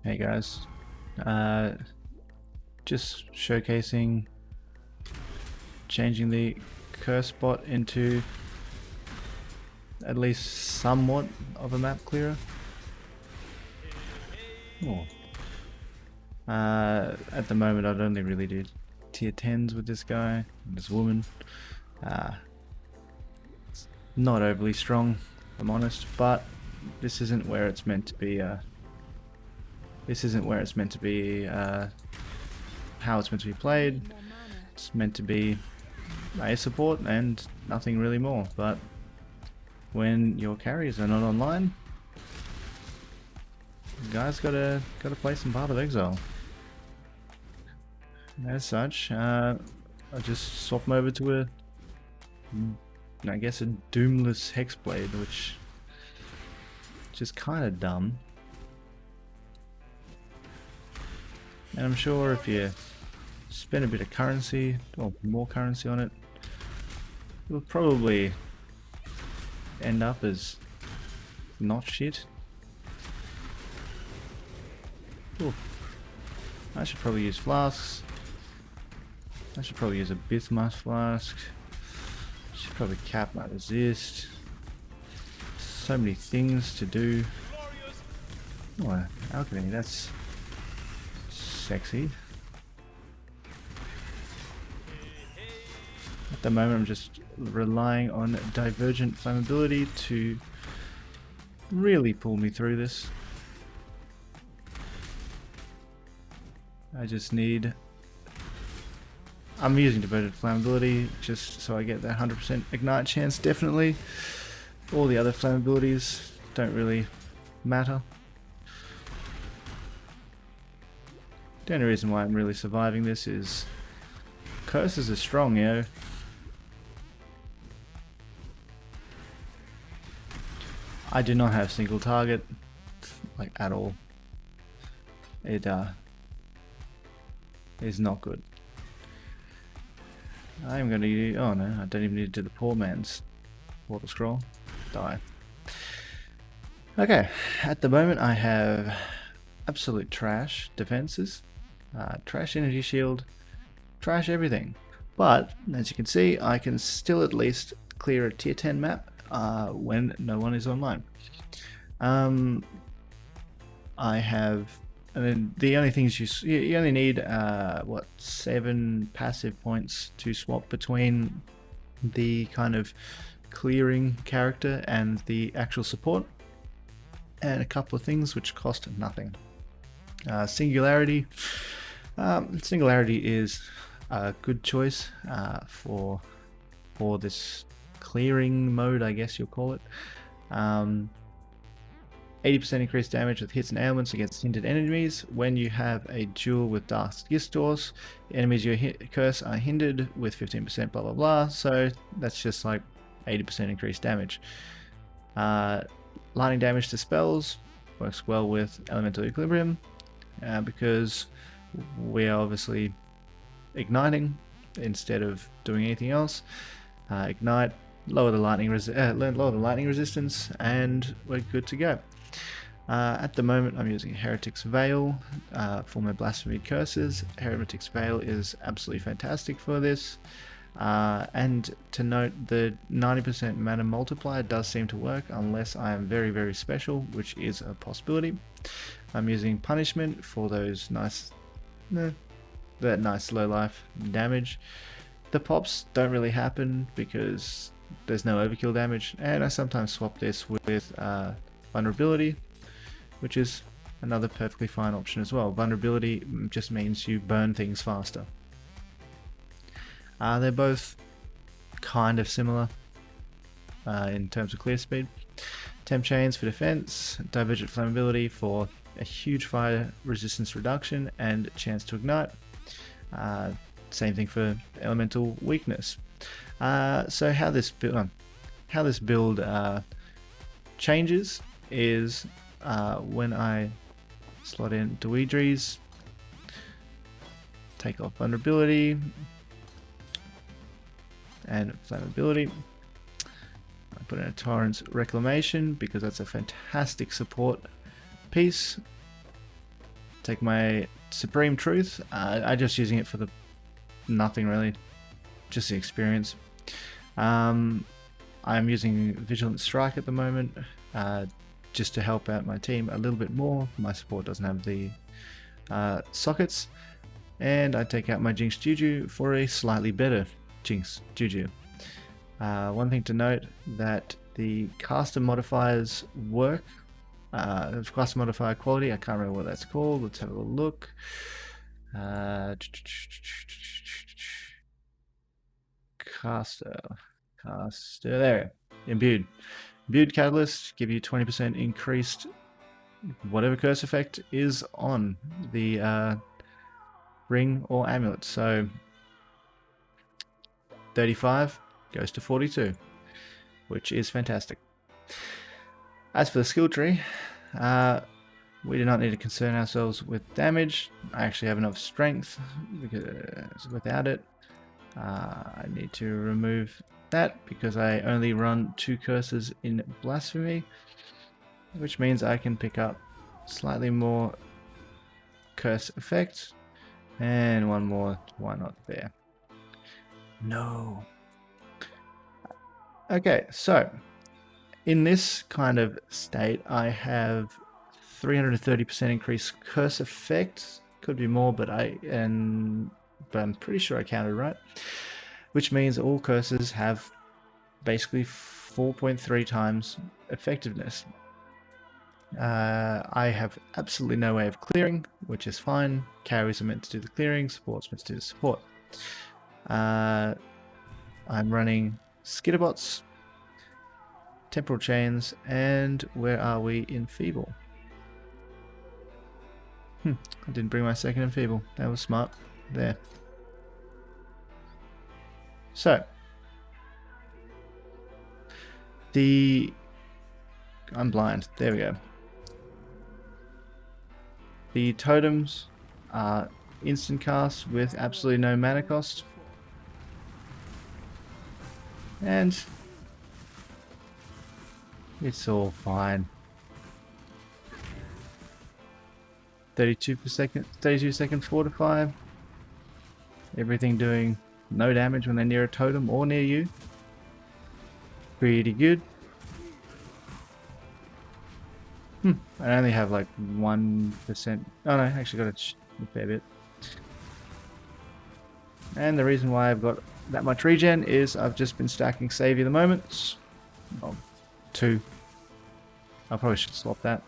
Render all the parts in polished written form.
Hey guys, uh, just showcasing changing the curse bot into at least somewhat of a map clearer. Oh. At the moment I'd only really do tier 10s with this guy, this woman. It's not overly strong, if I'm honest, but this isn't where it's meant to be, this isn't where it's meant to be, how it's meant to be played. It's meant to be a support and nothing really more, but when your carriers are not online, you guys gotta play some Path of Exile. As such, I just swap them over to a, I guess, a Doomless Hexblade, which is kind of dumb. And I'm sure if you spend a bit of currency, or more currency on it, it'll probably end up as not shit. Ooh. I should probably use flasks. I should probably use a Bismuth flask. Should probably cap my resist. So many things to do. Oh, alchemy, that's sexy. At the moment I'm just relying on divergent flammability to really pull me through this. I just need... I'm using divergent flammability just so I get that 100% ignite chance, definitely. All the other flammabilities don't really matter. The only reason why I'm really surviving this is curses are strong, you know. I do not have single target, like, at all. It is not good. I'm gonna use, oh no, I don't even need to do the poor man's water scroll. Die. Okay, at the moment I have absolute trash defenses, trash energy shield, trash everything. But as you can see, I can still at least clear a tier 10 map when no one is online. I have, I mean, the only things you only need what, 7 passive points to swap between the kind of clearing character and the actual support, and a couple of things which cost nothing. Singularity. Singularity is a good choice for this clearing mode, I guess you'll call it. 80% increased damage with hits and ailments against hindered enemies. When you have a duel with Dark Gistors, enemies you curse are hindered with 15% blah blah blah. So that's just like 80% increased damage. Lightning damage to spells works well with Elemental Equilibrium because we are obviously igniting instead of doing anything else. Ignite, lower the lightning resistance, and we're good to go. At the moment I'm using Heretic's Veil for my Blasphemy curses. Heretic's Veil is absolutely fantastic for this. And to note, the 90% mana multiplier does seem to work unless I am very, very special, which is a possibility. I'm using Punishment for those nice, that nice low life damage. The pops don't really happen because there's no overkill damage, and I sometimes swap this with Vulnerability, which is another perfectly fine option as well. Vulnerability just means you burn things faster. They're both kind of similar in terms of clear speed. Temp Chains for defense, Divergent Flammability for a huge fire resistance reduction and chance to ignite. Same thing for Elemental Weakness. So how this build changes is when I slot in Dweedries, take off Vulnerability and Flammability. I put in a Torrent's Reclamation because that's a fantastic support piece. take my Supreme Truth. I'm just using it for the nothing really, just the experience. I'm using Vigilant Strike at the moment, just to help out my team a little bit more. My support doesn't have the sockets. And I take out my Jinx Juju for a slightly better Jinx Juju. One thing to note, that the caster modifiers work. Caster modifier quality, I can't remember what that's called. Let's have a look. Caster, there. Imbued catalyst give you 20% increased whatever curse effect is on the ring or amulet. So 35 goes to 42, which is fantastic. As for the skill tree, we do not need to concern ourselves with damage. I actually have enough strength, because without it, I need to remove that because I only run 2 curses in Blasphemy, which means I can pick up slightly more curse effects. And one more, why not there? No. Okay, so in this kind of state, I have 330% increased curse effect. Could be more, but I'm pretty sure I counted right. Which means all curses have basically 4.3 times effectiveness. I have absolutely no way of clearing, which is fine. Carries are meant to do the clearing, support's meant to do the support. I'm running Skitterbots, Temporal Chains, and where are we in Feeble? I didn't bring my second Enfeeble. That was smart. There. So, I'm blind. There we go. The totems are instant cast with absolutely no mana cost. And it's all fine. 32 second fortify. Everything doing no damage when they're near a totem or near you. Pretty good. I only have like 1%. Oh no, I actually got a fair bit. And the reason why I've got that much regen is I've just been stacking Savior the Moments. Well, 2. I probably should swap that.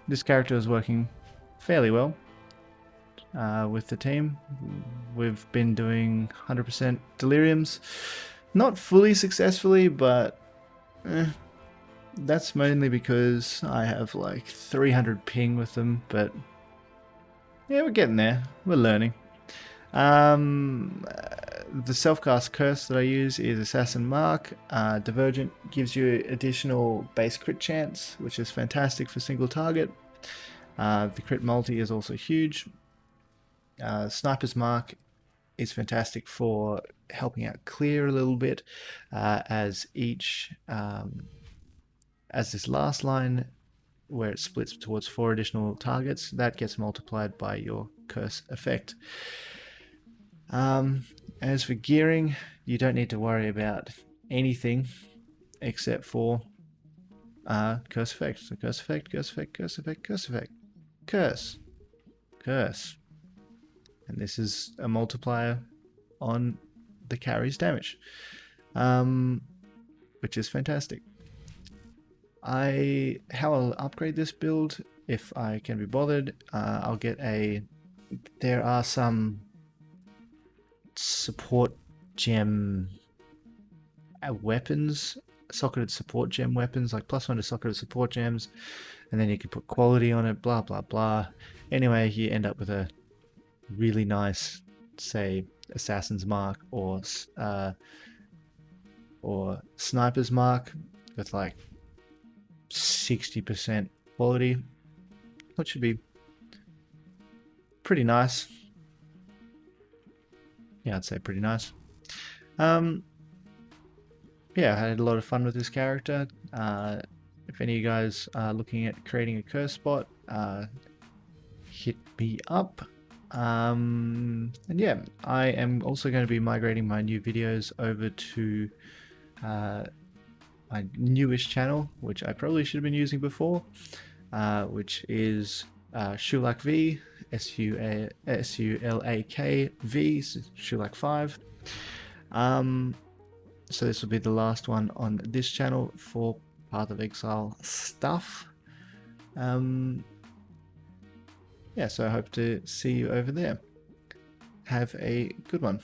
This character is working fairly well with the team. We've been doing 100% deliriums. Not fully successfully, but that's mainly because I have like 300 ping with them, but yeah, we're getting there. We're learning. The self-cast curse that I use is Assassin Mark. Divergent gives you additional base crit chance, which is fantastic for single target. The crit multi is also huge. Sniper's Mark is fantastic for helping out clear a little bit, as this last line where it splits towards 4 additional targets, that gets multiplied by your curse effect. As for gearing, you don't need to worry about anything except for curse effect. So curse effect, curse effect, curse effect, curse effect, curse. And this is a multiplier on the carry's damage, which is fantastic. How I'll upgrade this build, if I can be bothered, I'll get there are some support gem weapons, socketed support gem weapons, like +1 to socketed support gems, and then you can put quality on it, blah blah blah. Anyway, you end up with a really nice, say, Assassin's Mark or Sniper's Mark with like 60% quality, which should be pretty nice. Yeah, I'd say pretty nice. Yeah, I had a lot of fun with this character. if any of you guys are looking at creating a curse spot, hit me up. And yeah, I am also going to be migrating my new videos over to my newest channel, which I probably should have been using before, which is Shulak V, Sulak V, Shulak 5. So this will be the last one on this channel for Path of Exile stuff. Yeah, so I hope to see you over there. Have a good one.